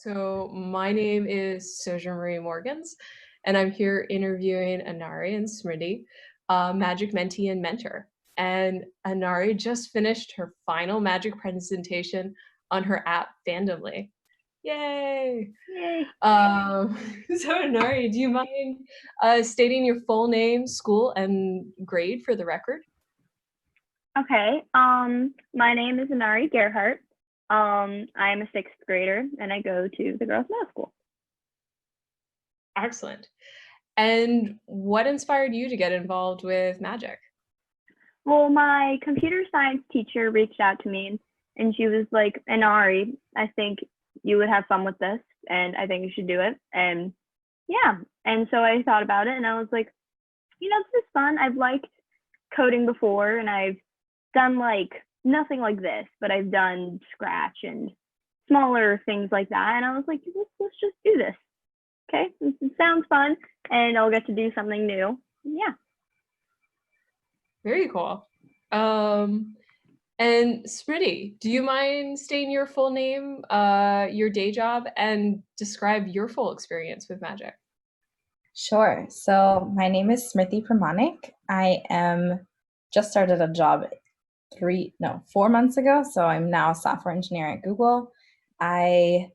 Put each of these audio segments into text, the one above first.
So my name is Soja Marie-Morgens, and I'm here interviewing Inari and Smriti, Magic Mentee and Mentor. And Inari just finished her final Magic presentation on her app Fandomly. Yay! Yay. Um, so Inari, do you mind stating your full name, school, and grade for the record? Okay. My name is Inari Gerhart. I am a sixth grader and I go to the girls' middle school. Excellent. And what inspired you to get involved with Magic? Well, my computer science teacher reached out to me and she was like, Inari, I think you would have fun with this and I think you should do it. And yeah. And so I thought about it and I was like, this is fun. I've liked coding before and I've done like nothing like this, but I've done Scratch and smaller things like that. And I was like, let's just do this. Okay, it sounds fun, and I'll get to do something new. Yeah. Very cool. And Smriti, do you mind stating your full name, your day job, and describe your full experience with Magic? Sure. So my name is Smriti P. I am just started a job 4 months ago. So I'm now a software engineer at Google. My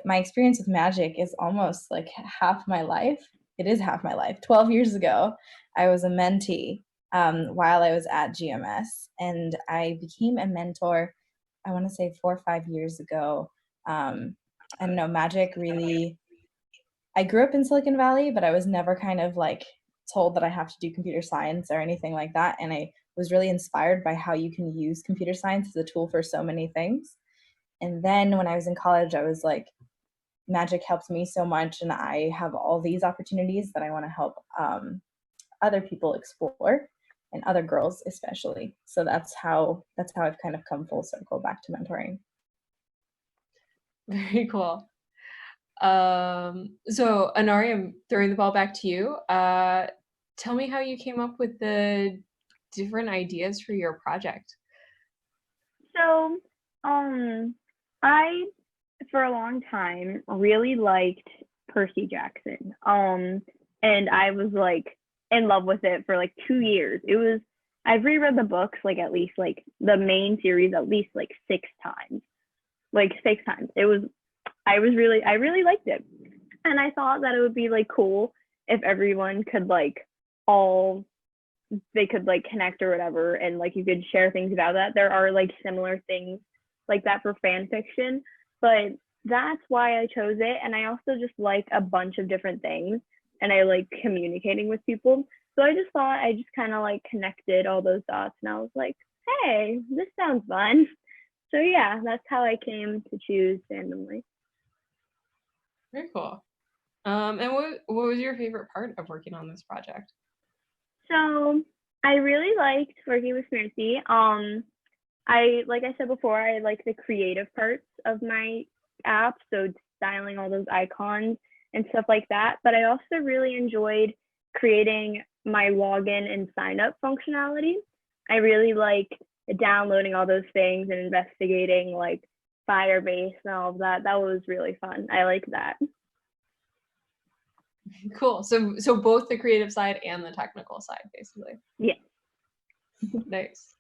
experience with Magic is almost like half my life. It is half my life. 12 years ago, I was a mentee while I was at GMS, and I became a mentor, I want to say 4 or 5 years ago. I don't know, Magic really, I grew up in Silicon Valley, but I was never kind of like told that I have to do computer science or anything like that. And I was really inspired by how you can use computer science as a tool for so many things. And then when I was in college, I was like, Magic helps me so much, and I have all these opportunities that I want to help other people explore, and other girls especially. So that's how I've kind of come full circle back to mentoring. Very cool. So Inari, I'm throwing the ball back to you. Tell me how you came up with the different ideas for your project. So, I for a long time really liked Percy Jackson. And I was like in love with it for like 2 years. I've reread the books like at least like the main series at least like 6 times. Like 6 times. I really liked it. And I thought that it would be like cool if everyone could like all they could like connect or whatever and like you could share things about that. There are like similar things like that for fan fiction, but that's why I chose it. And I also just like a bunch of different things and I like communicating with people. So I just thought I just kind of like connected all those dots and I was like, hey, this sounds fun. So yeah, that's how I came to choose randomly. Very cool. And what was your favorite part of working on this project? So I really liked working with Smriti. Like I said before, I like the creative parts of my app, so styling all those icons and stuff like that. But I also really enjoyed creating my login and sign up functionality. I really like downloading all those things and investigating like Firebase and all of that. That was really fun. I like that. Cool. So both the creative side and the technical side, basically. Yeah. Nice.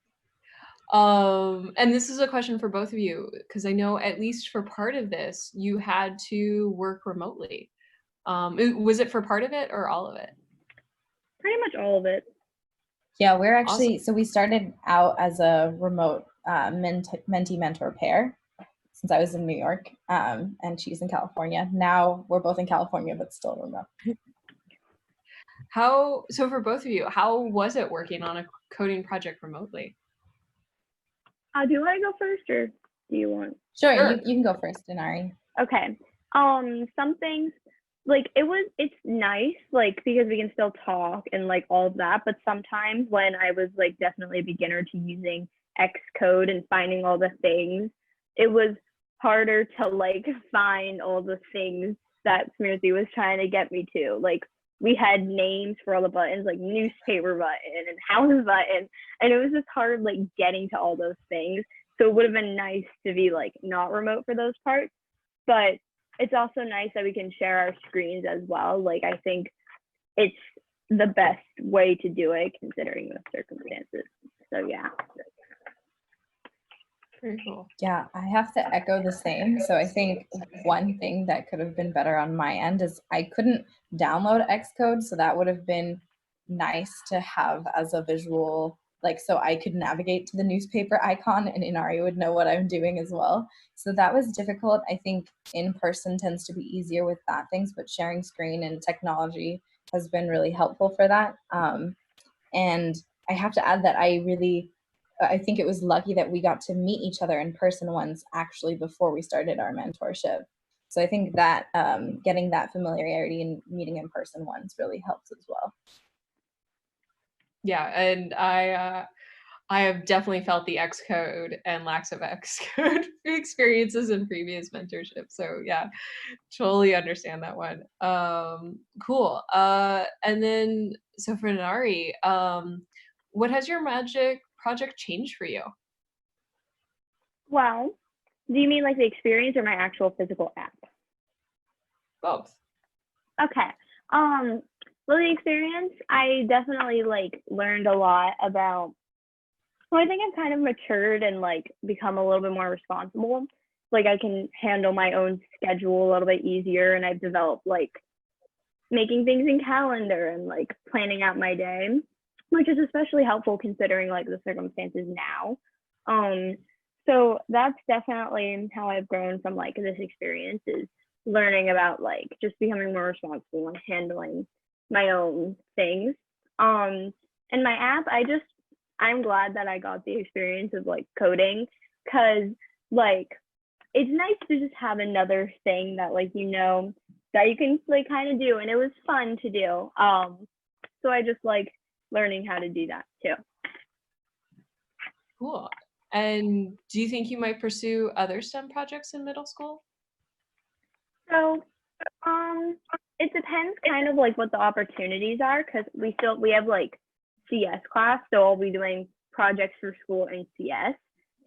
And this is a question for both of you, because I know at least for part of this, you had to work remotely. Was it for part of it or all of it? Pretty much all of it. Yeah, we're actually, Awesome. so we started out as a remote mentee mentor pair since I was in New York and she's in California. Now we're both in California, but still remote. So for both of you, how was it working on a coding project remotely? Do you want to go first or do you want? Sure, Sure. you can go first, Inari. Okay. Some things like it's nice, like because we can still talk and like all of that, but sometimes when I was like definitely a beginner to using Xcode and finding all the things, it was harder to like find all the things that Smriti was trying to get me to. Like we had names for all the buttons, like newspaper button and house button, and it was just hard like getting to all those things. So it would have been nice to be like not remote for those parts. but it's also nice that we can share our screens as well. Like, I think it's the best way to do it considering the circumstances. So yeah. Very cool. Yeah, I have to echo the same. So I think one thing that could have been better on my end is I couldn't download Xcode, so that would have been nice to have as a visual, like, so I could navigate to the newspaper icon and Inari would know what I'm doing as well. So that was difficult. I think in person tends to be easier with that things, but sharing screen and technology has been really helpful for that. And I have to add that I think it was lucky that we got to meet each other in person once actually before we started our mentorship. So I think that getting that familiarity and meeting in person once really helps as well. Yeah, and I have definitely felt the Xcode and lack of Xcode experiences in previous mentorship. So yeah, totally understand that one. Cool. And then so for Nari, what has your magic project changed for you? Well, do you mean like the experience or my actual physical app? Both. Okay. Well, the experience, I definitely like learned a lot about. Well, I think I've kind of matured and like become a little bit more responsible. Like, I can handle my own schedule a little bit easier, and I've developed like making things in calendar and like planning out my day, which is especially helpful considering like the circumstances now. So that's definitely how I've grown from like this experience, is learning about like just becoming more responsible and handling my own things. And my app, I'm glad that I got the experience of like coding, because like it's nice to just have another thing that like that you can like kind of do, and it was fun to do. So I just like learning how to do that too. Cool. And do you think you might pursue other STEM projects in middle school? So it depends kind of like what the opportunities are, because we have like CS class, so I'll be doing projects for school in CS.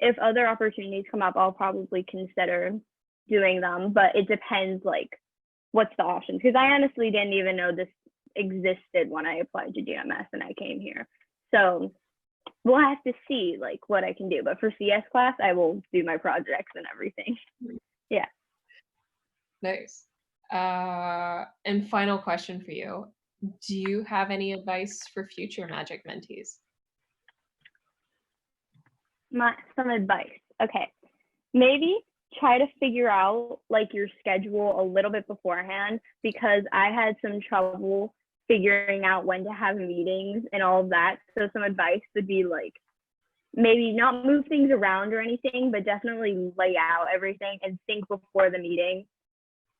If other opportunities come up, I'll probably consider doing them, but it depends like what's the options, because I honestly didn't even know this existed when I applied to GMS and I came here. So we'll have to see like what I can do, but for CS class I will do my projects and everything. Yeah. Nice. And final question for you. Do you have any advice for future Magic mentees? Some advice. Okay. Maybe try to figure out like your schedule a little bit beforehand, because I had some trouble figuring out when to have meetings and all of that. So some advice would be like, maybe not move things around or anything, but definitely lay out everything and think before the meeting,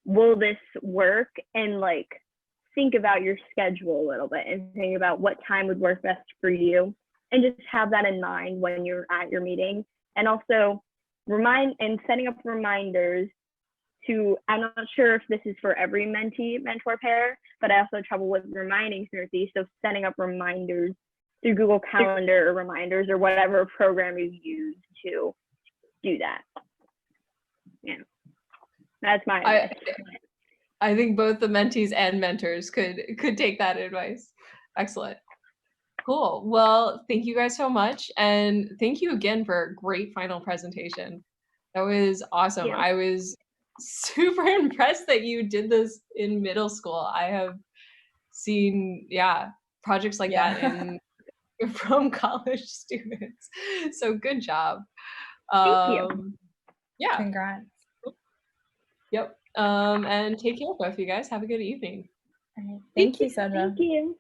will this work? And like think about your schedule a little bit and think about what time would work best for you, and just have that in mind when you're at your meeting. And also setting up reminders to, I'm not sure if this is for every mentee mentor pair, but I also have trouble with reminding Smriti. So setting up reminders through Google Calendar or reminders or whatever program you use to do that. Yeah, that's my advice. I think both the mentees and mentors could take that advice. Excellent. Cool. Well, thank you guys so much. And thank you again for a great final presentation. That was awesome. I was super impressed that you did this in middle school. I have seen, projects like that from college students. So good job. Thank you. Yeah. Congrats. Yep. And take care, both of you guys. Have a good evening. All right. Thank you, Soja. Thank you.